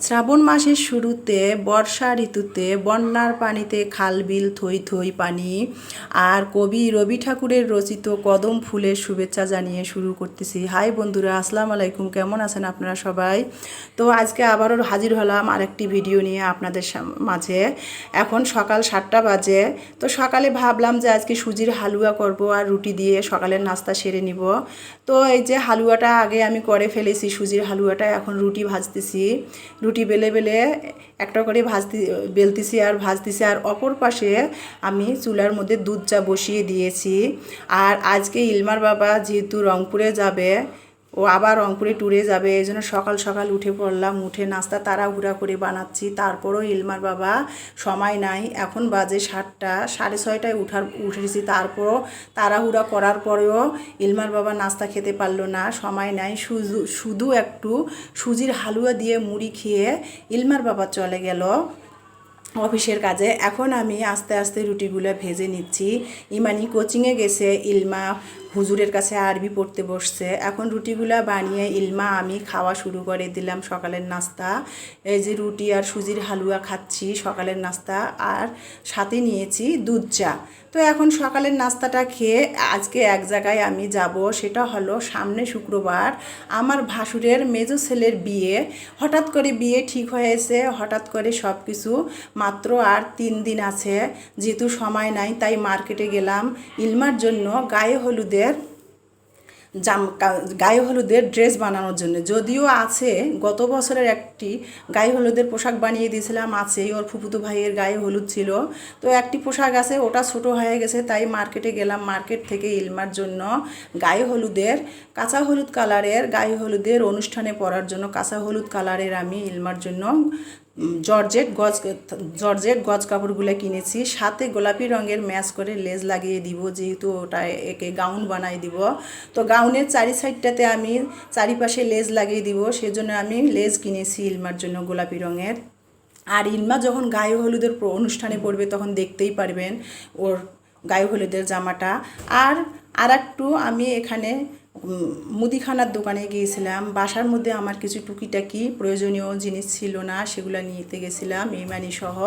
শ্রাবণ মাসের শুরুতে বর্ষা ঋতুতে বন্যার পানিতে খাল বিল থই থই পানি। আর কবি রবি ঠাকুরের রচিত কদম ফুলের শুভেচ্ছা জানিয়ে শুরু করতেছি। হাই বন্ধুরা, আসসালামু আলাইকুম, কেমন আছেন আপনারা সবাই? তো আজকে আবারও হাজির হলাম আরেকটি ভিডিও নিয়ে আপনাদের মাঝে। এখন সকাল 7টা বাজে। তো সকালে ভাবলাম যে আজকে সুজির হালুয়া করব আর রুটি দিয়ে সকালের নাস্তা সেরে নিব। তো এই যে হালুয়াটা আগে আমি করে ফেলেছি, সুজির হালুয়াটা। এখন রুটি ভাজতেছি, রুটি বেলে বেলে একটা করে বেলতেছি আর ভাজতেছি। আর অপর পাশে আমি চুলার মধ্যে দুধ চা বসিয়ে দিয়েছি। আর আজকে ইলমার বাবা যেহেতু রংপুরে যাবে, ও আবার রংপুরে ট্যুরে যাবে, এই জন্য সকাল সকাল উঠে পড়লাম। উঠে নাস্তা তাড়াহুড়া করে বানাচ্ছি। তারপরও ইলমার বাবা সময় নাই, এখন বাজে 7টা, 6:30টায় উঠেছি। তারপরও তাড়াহুড়া করার পরেও ইলমার বাবা নাস্তা খেতে পারলো না, সময় নাই। শুধু একটু সুজির হালুয়া দিয়ে মুড়ি খেয়ে ইলমার বাবা চলে গেল অফিসের কাজে। এখন আমি আস্তে আস্তে রুটিগুলো ভেজে নিচ্ছি। ইমানি কোচিংয়ে গেছে, ইলমা হুজুরের কাছে আরবি পড়তে বসছে। এখন রুটিগুলো বানিয়ে ইলমা আমি খাওয়া শুরু করে দিলাম সকালের নাস্তা। এই যে রুটি আর সুজির হালুয়া খাচ্ছি সকালের নাস্তা, আর সাথে নিয়েছি দুধ চা। তো এখন সকালের নাস্তাটা খেয়ে আজকে এক জায়গায় আমি যাব, সেটা হলো সামনে শুক্রবার আমার ভাসুরের মেজো ছেলের বিয়ে। হঠাৎ করে বিয়ে ঠিক হয়েছে, হঠাৎ করে সব কিছু। মাত্র আর 3 দিন আছে, যেহেতু সময় নাই তাই মার্কেটে গেলাম ইলমার জন্য গায়ে হলুদের ড্রেস বানানোর জন্য। যদিও আছে, গত বছরের একটি গায়ে হলুদের পোশাক বানিয়ে দিয়েছিলাম, আছে, ওর ফুফুতো ভাইয়ের গায়ে হলুদ ছিল। তো একটি পোশাক আছে, ওটা ছোট হয়ে গেছে, তাই মার্কেটে গেলাম। মার্কেট থেকে ইলমার জন্য গায়ে হলুদের কাঁচা হলুদ কালারের, গায়ে হলুদের অনুষ্ঠানে পরার জন্য কাঁচা হলুদ কালারের আমি ইলমার জন্য জর্জেট গজ কাপড়গুলো কিনেছি। সাথে গোলাপি রঙের ম্যাচ করে লেজ লাগিয়ে দিব, যেহেতু ওটা একে গাউন বানাই দিব। তো গাউনের সাইডটাতে আমি চারিপাশে লেজ লাগিয়ে দিব, সেজন্য আমি লেজ কিনেছি ইলমার জন্য গোলাপি রঙের। আর ইলমা যখন গায়ে হলুদের অনুষ্ঠানে পড়বে তখন দেখতেই পারবেন ওর গায়ে হলুদের জামাটা। আর একটু আমি এখানে মুদিখানার দোকানে গিয়েছিলাম। বাসার মধ্যে আমার কিছু টুকিটাকি প্রয়োজনীয় জিনিস ছিল না, সেগুলো নিতে গেছিলাম ইমানি সহ।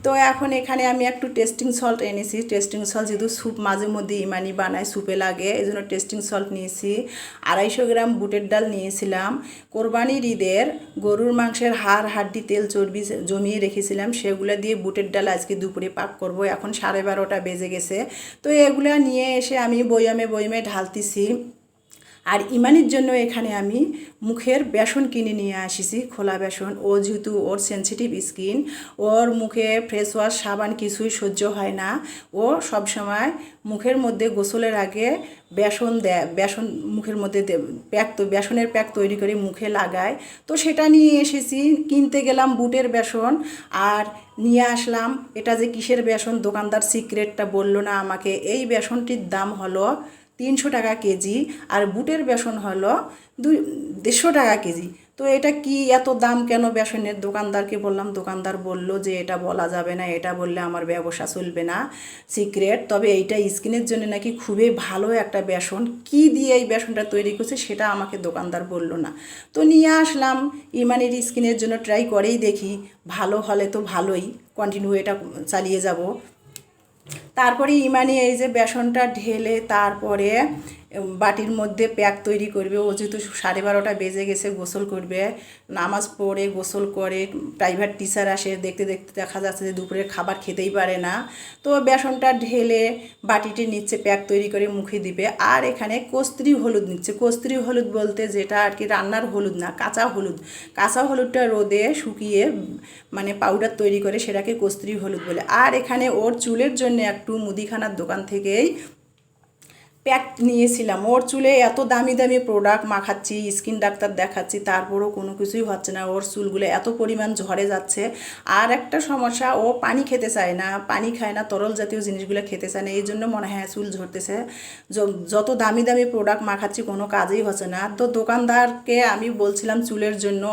তো এখন এখানে আমি একটু টেস্টিং সল্ট এনেছি। টেস্টিং সল্ট যেহেতু স্যুপ মাঝে মধ্যে ইমানি বানায়, স্যুপে লাগে, এই জন্য টেস্টিং সল্ট নিয়েছি। 250 গ্রাম বুটের ডাল নিয়েছিলাম। কোরবানির ঈদের গরুর মাংসের হাড় হাড্ডি তেল চর্বি জমিয়ে রেখেছিলাম, সেগুলো দিয়ে বুটের ডাল আজকে দুপুরে পাক করব। এখন 12:30টা বেজে গেছে। তো এগুলো নিয়ে এসে আমি বয়মে ঢালতেছি। আর ইমানির জন্য এখানে আমি মুখের বেসন কিনে নিয়ে আসিছি, খোলা বেসন। ও যেহেতু ওর সেনসিটিভ স্কিন, ওর মুখে ফেস ওয়াশ সাবান কিছুই সহ্য হয় না। ও সবসময় মুখের মধ্যে গোসলের আগে বেসন দেয়, বেসন মুখের মধ্যে বেসনের প্যাক তৈরি করে মুখে লাগায়। তো সেটা নিয়ে এসেছি। কিনতে গেলাম বুটের বেসন আর নিয়ে আসলাম। এটা যে কিসের বেসন, দোকানদার সিক্রেটটা বলল না আমাকে। এই বেসনটির দাম হলো 300 টাকা কেজি, আর বুটের বেসন হলো 150 টাকা কেজি। তো এটা কি এত দাম কেন বেসনের? দোকানদারকে বললাম, দোকানদার বলল যে এটা বলা যাবে না, এটা বললে আমার ব্যবসা চলবে না, সিক্রেট। তবে এইটা স্কিনের জন্য নাকি খুবই ভালো একটা বেসন। কি দিয়ে এই বেসনটা তৈরি করছে সেটা আমাকে দোকানদার বলল না। তো নিয়ে আসলাম, ইমানের স্কিনের জন্য ট্রাই করেই দেখি, ভালো হলে তো ভালোই, কন্টিনিউ এটা চালিয়ে যাব। তারপরে ইমানি এই যে বেসনটা ঢেলে তারপরে বাটির মধ্যে প্যাক তৈরি করবে। ও যেহেতু 12:30টা বেজে গেছে, গোসল করবে, নামাজ পড়ে গোসল করে প্রাইভেট টিচার আসে, দেখতে দেখতে দেখা যাচ্ছে যে দুপুরের খাবার খেতেই পারে না। তো বেসনটা ঢেলে বাটিতে নিচ্ছে, প্যাক তৈরি করে মুখে দিবে। আর এখানে কস্তুরি হলুদ নিচ্ছে। কস্তুরি হলুদ বলতে যেটা আর কি রান্নার হলুদ না, কাঁচা হলুদ। কাঁচা হলুদটা রোদে শুকিয়ে মানে পাউডার তৈরি করে, সেটাকে কস্তুরি হলুদ বলে। আর এখানে ওর চুলের জন্য একটু মুদিখানার দোকান থেকেই প্যাক নিয়েছিলাম। ওর চুলে এত দামি দামি প্রোডাক্ট মাখাচ্ছি, স্কিন ডাক্তার দেখাচ্ছি, তারপরও কোনো কিছুই হচ্ছে না। ওর চুলগুলো এত পরিমাণ ঝরে যাচ্ছে। আর একটা সমস্যা, ও পানি খেতে চায় না, পানি খায় না, তরল জাতীয় জিনিসগুলো খেতে চায় না, এই জন্য মনে হয় চুল ঝরতেছে। যত দামি দামি প্রোডাক্ট মাখাচ্ছি কোনো কাজেই হচ্ছে না। তো দোকানদারকে আমি বলছিলাম চুলের জন্য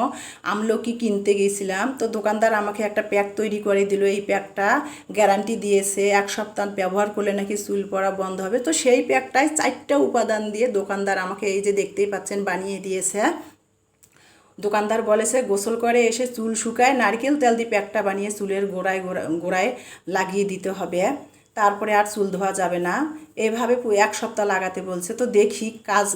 আমলকি কিনতে গিয়েছিলাম। তো দোকানদার আমাকে একটা প্যাক তৈরি করে দিল। এই প্যাকটা গ্যারান্টি দিয়েছে 1 সপ্তাহ ব্যবহার করলে নাকি চুল পড়া বন্ধ হবে। তো সেই প্যাকটায় 4টা উপাদান দিয়ে দোকানদার আমাকে এই যে দেখতেই পাচ্ছেন বানিয়ে দিয়েছে। দোকানদার বলেছে গোসল করে এসে চুল শুকায় নারকেল তেল দিয়ে প্যাকটা বানিয়ে চুলের গোড়ায় গোড়ায় লাগিয়ে দিতে হবে, তারপরে আর চুল ধোয়া যাবে না। এভাবে 1 সপ্তাহ লাগাতে বলছে। তো দেখি কাজ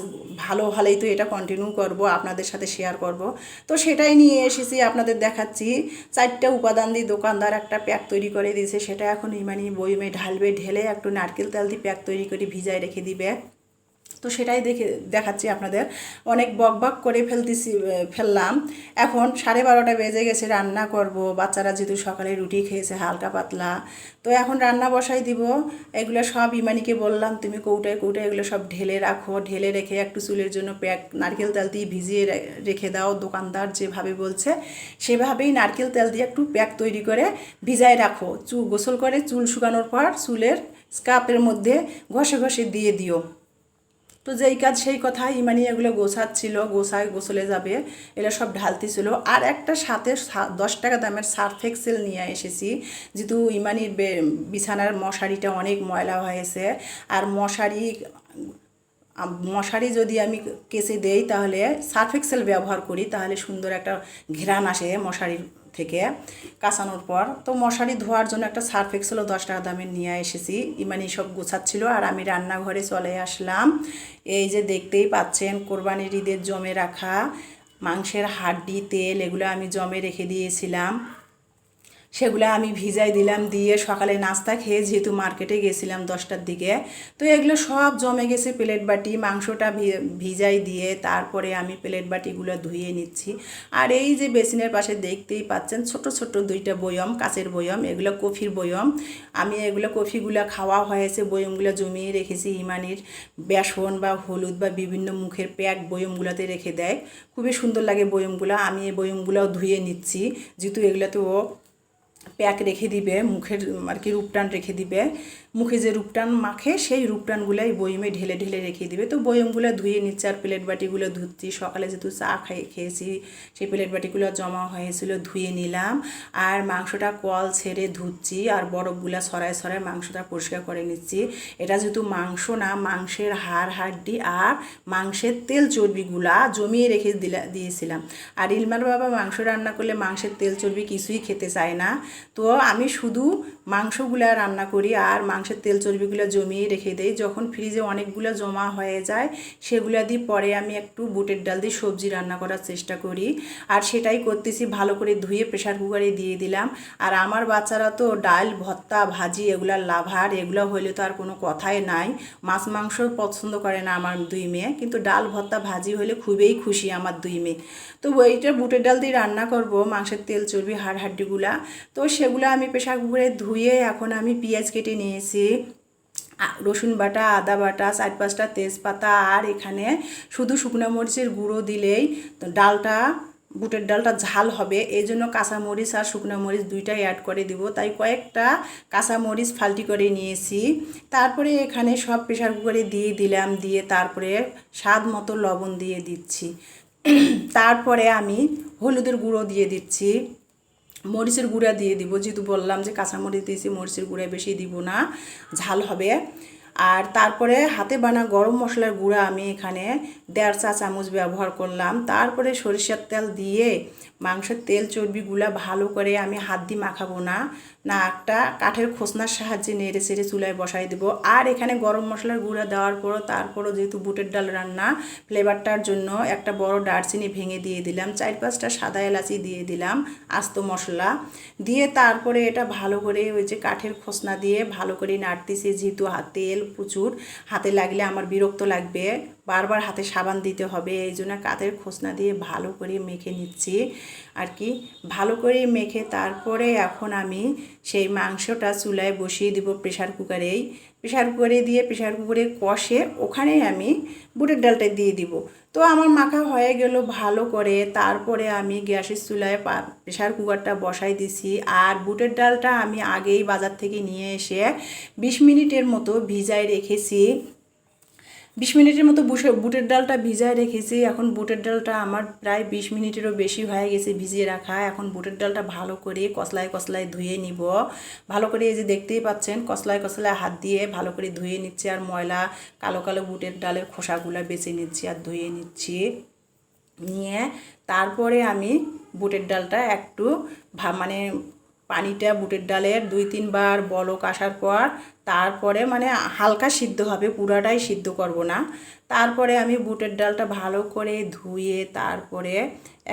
ভালো হলেই তো এটা কন্টিনিউ করব, আপনাদের সাথে শেয়ার করব। তো সেটাই নিয়ে এসেছি, আপনাদের দেখাচ্ছি। 4টা উপাদান দিয়ে দোকানদার একটা প্যাক তৈরি করে দিয়েছে, সেটা এখন ইমানি বয়মে ঢালবে, ঢেলে একটু নারকেল তেল দিয়ে প্যাক তৈরি করে ভিজায় রেখে দিবে। তো সেটাই দেখাচ্ছি আপনাদের। অনেক বক করে ফেললাম। এখন 12:30 বেজে গেছে, রান্না করব। বাচ্চারা যেহেতু সকালে রুটি খেয়েছে হালকা পাতলা, তো এখন রান্না বসাই দিব। এগুলো সব ইমানিকে বললাম তুমি কৌটায় কৌটায় এগুলো সব ঢেলে রাখো, ঢেলে রেখে একটু চুলের জন্য প্যাক নারকেল তেল দিয়ে ভিজিয়ে রেখে দাও। দোকানদার যেভাবে বলছে সেভাবেই নারকেল তেল দিয়ে একটু প্যাক তৈরি করে ভিজায় রাখো। গোসল করে চুল শুকানোর পর চুলের স্কার্ফের মধ্যে ঘষে ঘষে দিয়ে দিও। তো যেই কাজ সেই কথা, ইমানি এগুলো গোছাচ্ছিল, গোসলে যাবে, এগুলো সব ঢালতেছিল। আর একটা সাথে 10 টাকা দামের সার্ফ এক্সেল নিয়ে এসেছি, যেহেতু ইমানির বিছানার মশারিটা অনেক ময়লা হয়েছে। আর মশারি যদি আমি কেচে দেই তাহলে সার্ফ এক্সেল ব্যবহার করি, তাহলে সুন্দর একটা ঘ্রাণ আসে মশারির থেকে কাচানোর পর। তো মশারি ধোয়ার জন্য একটা সার্ফ এক্সেলও 10 টাকা দামের নিয়ে এসেছি। ইমানি সব গোছাচ্ছিল আর আমি রান্নাঘরে চলে আসলাম। এই যে দেখতেই পাচ্ছেন কোরবানির ঈদের জমে রাখা মাংসের হাড্ডি, তেল এগুলো আমি জমে রেখে দিয়েছিলাম, সেগুলো আমি ভিজাই দিলাম। দিয়ে সকালে নাস্তা খেয়ে যেহেতু মার্কেটে গেছিলাম 10টার দিকে, তো এগুলো সব জমে গেছে প্লেট বাটি। মাংসটা ভিজাই দিয়ে তারপরে আমি প্লেট বাটিগুলো ধুয়ে নিচ্ছি। আর এই যে বেসিনের পাশে দেখতেই পাচ্ছেন ছোট ছোট 2টা বয়ম, কাচের বয়ম, এগুলো কফির বয়ম। আমি এগুলো কফিগুলো খাওয়া হয়েছে, বয়মগুলো জমিয়ে রেখেছি। ইমানির বেসন বা হলুদ বা বিভিন্ন মুখের প্যাক বয়মগুলোতে রেখে দেয়, খুবই সুন্দর লাগে বয়মগুলো। আমি এই বয়মগুলোও ধুয়ে নিচ্ছি, যেহেতু এগুলোতে ও প্যাক রেখে দিবে, মুখের আর কি রূপটান রেখে দিবে। মুখে যে রূপটান মাখে সেই রূপটানগুলাই বয়মে ঢেলে ঢেলে রেখে দিবে। তো বয়মগুলো ধুয়ে নিচ্ছে আর প্লেট বাটিগুলো ধুচ্ছি। সকালে যেহেতু চা খেয়েছি সেই প্লেট বাটিগুলো জমা হয়েছিল, ধুয়ে নিলাম। আর মাংসটা কল ছেড়ে ধুচ্ছি আর বরফগুলো ছড়ায় ছড়ায় মাংসটা পরিষ্কার করে নিচ্ছি। এটা যেহেতু মাংস না, মাংসের হাড় হাড্ডি আর মাংসের তেল চর্বিগুলা জমিয়ে রেখে দিয়েছিলাম। আর ইলমার বাবা মাংস রান্না করলে মাংসের তেল চর্বি কিছুই খেতে চায় না, তো আমি শুধু মাংসগুলা রান্না করি আর মাংসের তেল চর্বিগুলো জমিয়ে রেখে দেই। যখন ফ্রিজে অনেকগুলো জমা হয়ে যায় সেগুলো দিয়ে পরে আমি একটু বুটের ডাল দিয়ে সবজি রান্না করার চেষ্টা করি। আর সেটাই করতেছি, ভালো করে ধুয়ে প্রেশার কুকারে দিয়ে দিলাম। আর আমার বাচ্চারা তো ডাল ভর্তা ভাজি এগুলার লাভার, এগুলো হইলে তো আর কোনো কথাই নাই। মাছ মাংস পছন্দ করে না আমার 2 মেয়ে, কিন্তু ডাল ভর্তা ভাজি হলে খুবই খুশি আমার 2 মেয়ে। তো ওইটা বুটের ডাল দিয়ে রান্না করব, মাংসের তেল চর্বি হাড় হাড্ডিগুলা। তো সেগুলো আমি প্রেশার কুকারে ধুয়ে এখন আমি পেঁয়াজ কেটে নিয়েছি, রসুন বাটা, আদা বাটা, 4-5টা তেজপাতা, আর এখানে শুধু শুকনো মরিচের গুঁড়ো দিলেই ডালটা বুটের ডালটা ঝাল হবে। এই জন্য কাঁচামরিচ আর শুকনো মরিচ 2টাই অ্যাড করে দিব, তাই কয়েকটা কাঁচামরিচ ফাল্টি করে নিয়েছি। তারপরে এখানে সব প্রেশার কুকারে দিয়ে দিলাম, দিয়ে তারপরে স্বাদ মতো লবণ দিয়ে দিচ্ছি। তারপরে আমি হলুদের গুঁড়ো দিয়ে দিচ্ছি, মরিচের গুঁড়া দিয়ে দিব, যেহেতু বললাম যে কাঁচামরিচ দিয়েছি, মরিচের গুঁড়া বেশি দিব না, ঝাল হবে। আর তারপরে হাতে বানা গরম মশলার গুঁড়া আমি এখানে 1.5 চা চামচ ব্যবহার করলাম। তারপরে সরিষার তেল দিয়ে মাংসের তেল চর্বিগুলা ভালো করে আমি হাত দিয়ে মাখাবো না, একটা কাঠের খোসনার সাহায্যে নেড়ে চেড়ে চুলায় বসাই দেবো। আর এখানে গরম মশলার গুঁড়া দেওয়ার পরও তারপরও যেহেতু বুটের ডাল রান্না, ফ্লেভারটার জন্য একটা বড় দারচিনি ভেঙে দিয়ে দিলাম, 4-5টা সাদা এলাচি দিয়ে দিলাম, আস্ত মশলা দিয়ে তারপরে এটা ভালো করে ওই যে কাঠের খোসনা দিয়ে ভালো করে নাড়তেছি। যেহেতু তেল প্রচুর, হাতে লাগলে আমার বিরক্ত লাগবে, বারবার হাতে সাবান দিতে হবে, এই জন্য কাঠের খোসনা দিয়ে ভালো করে মেখে নিচ্ছি আর কি। ভালো করে মেখে তারপরে এখন আমি সেই মাংসটা চুলায় বসিয়ে দিব প্রেশার কুকারে দিয়ে প্রেশার কুকারে কষে ওখানেই আমি বুটের ডালটা দিয়ে দিব। তো আমার মাখা হয়ে গেল ভালো করে। তারপরে আমি গ্যাসের চুলায় প্রেশার কুকারটা বসাই দিছি। আর বুটের ডালটা আমি আগেই বাজার থেকে নিয়ে এসে 20 মিনিটের মতো ভিজায় রেখেছি, 20 মিনিটের মতো বুটের ডালটা ভিজায় রেখেছি। এখন বুটের ডালটা আমার প্রায় 20 মিনিটেরও বেশি হয়ে গেছে ভিজিয়ে রাখা। এখন বুটের ডালটা ভালো করে কসলায় কসলায় ধুয়ে নিব। ভালো করে এই যে দেখতেই পাচ্ছেন কসলায় কসলায় হাত দিয়ে ভালো করে ধুয়ে নিচ্ছি। আর ময়লা কালো কালো বুটের ডালের খোসাগুলো বেছে নিচ্ছি আর ধুয়ে নিচ্ছি। নিয়ে তারপরে আমি বুটের ডালটা একটু মানে পানিটা বুটের ডালের 2-3 বার বলক আসার পর তারপরে মানে হালকা সিদ্ধ হবে, পুরাটাই সিদ্ধ করব না। তারপরে আমি বুটের ডালটা ভালো করে ধুয়ে তারপরে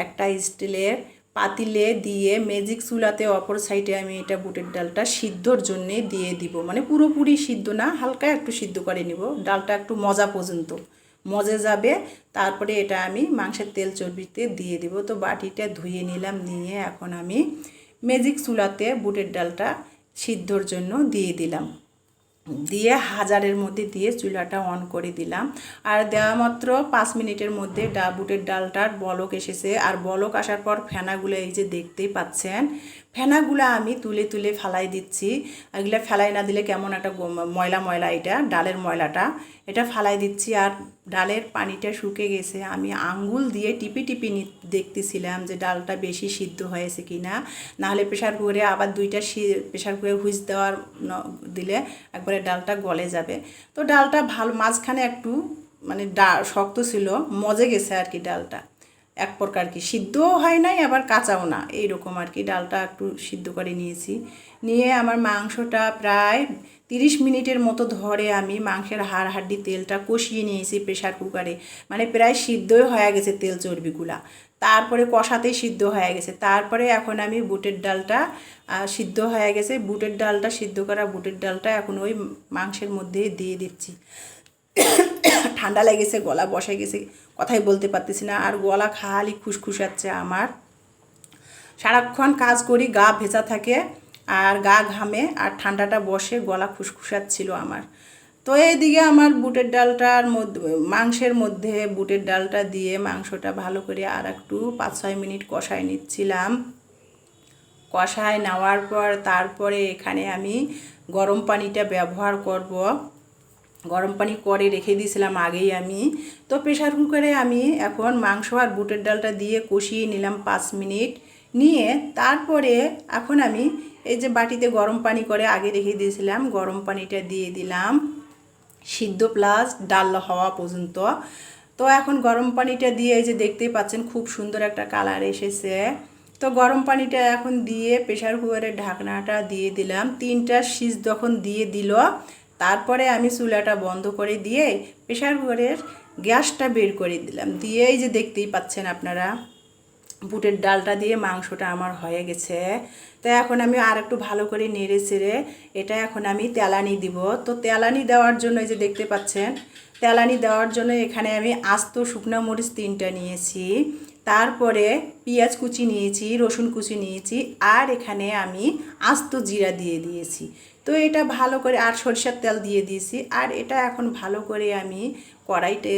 একটা স্টিলের পাতিলে দিয়ে ম্যাজিক চুলাতে অপর সাইডে আমি এটা বুটের ডালটা সিদ্ধর জন্যে দিয়ে দিব, মানে পুরোপুরি সিদ্ধ না, হালকা একটু সিদ্ধ করে নিব, ডালটা একটু মজা পর্যন্ত মজে যাবে। তারপরে এটা আমি মাংসের তেল চর্বিতে দিয়ে দিব। তো বাটিটা ধুয়ে নিলাম, নিয়ে এখন আমি ম্যাজিক চুলাতে বুটের ডালটা সিদ্ধর জন্য দিয়ে দিলাম, দিয়ে হাজারের মধ্যে দিয়ে চুলাটা অন করে দিলাম। আর দেওয়া মাত্র 5 মিনিটের মধ্যে বুটের ডালটার বলক এসেছে। আর বলক আসার পর ফেনাগুলো এই যে দেখতেই পাচ্ছেন, ফেনাগুলো আমি তুলে তুলে ফেলাই দিচ্ছি। এগুলো ফেলাই না দিলে কেমন একটা ময়লা ময়লা, এটা ডালের ময়লাটা, এটা ফেলাই দিচ্ছি। আর ডালের পানিটা শুকে গেছে, আমি আঙ্গুল দিয়ে টিপি টিপি দেখতেছিলাম যে ডালটা বেশি সিদ্ধ হয়েছে কি না, নাহলে প্রেশার কুকারে আবার 2টা প্রেশার কুকারে হুইস দেওয়ার দিলে একবারে ডালটা গলে যাবে। তো ডালটা ভালো মাঝখানে একটু মানে শক্ত ছিল, মজে গেছে আর কি ডালটা, এক প্রকার কি সিদ্ধও হয় নাই আবার কাঁচাও না, এইরকম আর কি। ডালটা একটু সিদ্ধ করে নিয়েছি, নিয়ে আমার মাংসটা প্রায় 30 মিনিটের মতো ধরে আমি মাংসের হাড় হাড্ডি তেলটা কষিয়ে নিয়েছি প্রেশার কুকারে, মানে প্রায় সিদ্ধই হয়ে গেছে তেল চর্বিগুলা, তারপরে কষাতেই সিদ্ধ হয়ে গেছে। তারপরে এখন আমি বুটের ডালটা সিদ্ধ হয়ে গেছে, বুটের ডালটা সিদ্ধ করা বুটের ডালটা এখন ওই মাংসের মধ্যে দিয়ে দিচ্ছি। ঠান্ডা লেগেছে, গলা বসে গেছে, কথাই বলতে পারতেছি না, আর গলা খালি খুসখুসাচ্ছে আমার। সারাক্ষণ কাজ করি, গা ভেজা থাকে আর গা ঘামে আর ঠান্ডাটা বসে, গলা খুসখুসাচ্ছিল আমার। তো এইদিকে আমার বুটের ডালটার মধ্যে মাংসের মধ্যে বুটের ডালটা দিয়ে মাংসটা ভালো করে আর একটু 5-6 মিনিট কষায় নিচ্ছিলাম। কষায় নেওয়ার পর তারপরে এখানে আমি গরম পানিটা ব্যবহার করব। গরম পানি করে রেখে দিয়েছিলাম আগেই আমি। তো প্রেশার কুকারে আমি এখন মাংস আর বুটের ডালটা দিয়ে কষিয়ে নিলাম 5 মিনিট, নিয়ে তারপরে এখন আমি এই যে বাটিতে গরম পানি করে আগে রেখে দিয়েছিলাম, গরম পানিটা দিয়ে দিলাম সিদ্ধ প্লাস ডাল হওয়া পর্যন্ত। তো এখন গরম পানিটা দিয়ে এই যে দেখতেই পাচ্ছেন খুব সুন্দর একটা কালার এসেছে। তো গরম পানিটা এখন দিয়ে প্রেশার কুকারের ঢাকনাটা দিয়ে দিলাম, 3টা সিজ যখন দিয়ে দিল তারপরে আমি চুলাটা বন্ধ করে দিয়ে প্রেশার কুকারের গ্যাসটা বের করে দিলাম, দিয়ে এই যে দেখতেই পাচ্ছেন আপনারা বুটের ডালটা দিয়ে মাংসটা আমার হয়ে গেছে। তো এখন আমি আর একটু ভালো করে নেড়ে চেড়ে এটা এখন আমি তেলানি দিব। তো তেলানি দেওয়ার জন্য এই যে দেখতে পাচ্ছেন, তেলানি দেওয়ার জন্য এখানে আমি আস্ত শুকনো মরিচ 3টা নিয়েছি, তারপরে পেঁয়াজ কুচি নিয়েছি, রসুন কুচি নিয়েছি, আর এখানে আমি আস্ত জিরা দিয়ে দিয়েছি। তো এটা ভালো করে আর সরিষার তেল দিয়ে দিয়েছি। আর এটা এখন ভালো করে আমি কড়াইতে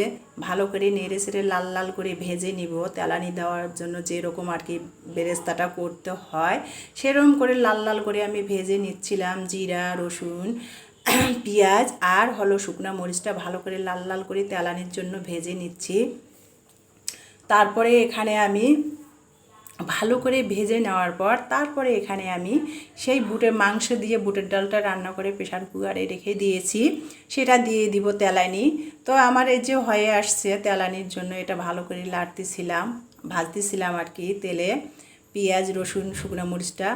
ভালো করে নেড়ে চেড়ে লাল লাল করে ভেজে নিব। তেলানি দেওয়ার জন্য যেরকম আর কি বেরেস্তাটা করতে হয় সেরকম করে লাল লাল করে আমি ভেজে নিচ্ছিলাম। জিরা, রসুন, পেঁয়াজ আর হলো শুকনো মরিচটা ভালো করে লাল লাল করে তেলানির জন্য ভেজে নিচ্ছি। তারপরে এখানে আমি ভালো করে ভেজে নেওয়ার পর তারপরে এখানে আমি সেই বুটের মাংস দিয়ে বুটের ডালটা রান্না করে প্রেশার কুকারে রেখে দিয়েছি, সেটা দিয়ে দিব তেলানি। তো আমার এই যে হয়ে আসছে তেলানির জন্য এটা ভালো করে লাড়তেছিলাম, ভাজতেছিলাম আর কি তেলে। পেঁয়াজ, রসুন, শুকনো মরিচটা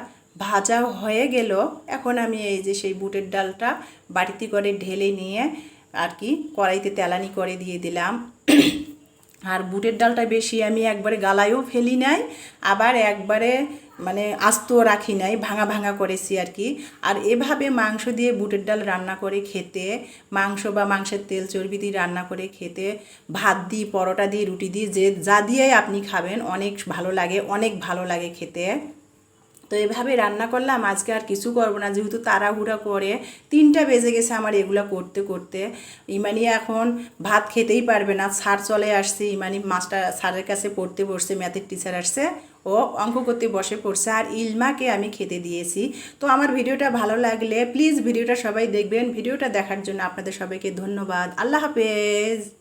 ভাজা হয়ে গেল, এখন আমি এই যে সেই বুটের ডালটা বাটিতে করে ঢেলে নিয়ে আর কি কড়াইতে তেলানি করে দিয়ে দিলাম। আর বুটের ডালটা বেশি আমি একবারে গালায়ও ফেলি নাই, আবার একবারে মানে আস্ত রাখি নাই, ভাঙা ভাঙা করেছি আর কি। আর এভাবে মাংস দিয়ে বুটের ডাল রান্না করে খেতে, মাংস বা মাংসের তেল চর্বি দিয়ে রান্না করে খেতে, ভাত দিয়ে, পরোটা দিয়ে, রুটি দিয়ে, যে যা দিয়েই আপনি খাবেন অনেক ভালো লাগে, অনেক ভালো লাগে খেতে। তো এভাবে রান্না করলাম, আজকে আর কিছু করবো না, যেহেতু তাড়াহুড়া করে 3টা বেজে গেছে আমার এগুলো করতে করতে। ইমানি এখন ভাত খেতেই পারবে না, স্যার চলে আসছে, ইমানি মাস্টার স্যারের কাছে পড়তে বসছে, ম্যাথের টিচার আসছে, ও অঙ্ক করতে বসে পড়ছে, আর ইলমাকে আমি খেতে দিয়েছি। তো আমার ভিডিওটা ভালো লাগলে প্লিজ ভিডিওটা সবাই দেখবেন। ভিডিওটা দেখার জন্য আপনাদের সবাইকে ধন্যবাদ। আল্লাহ হাফেজ।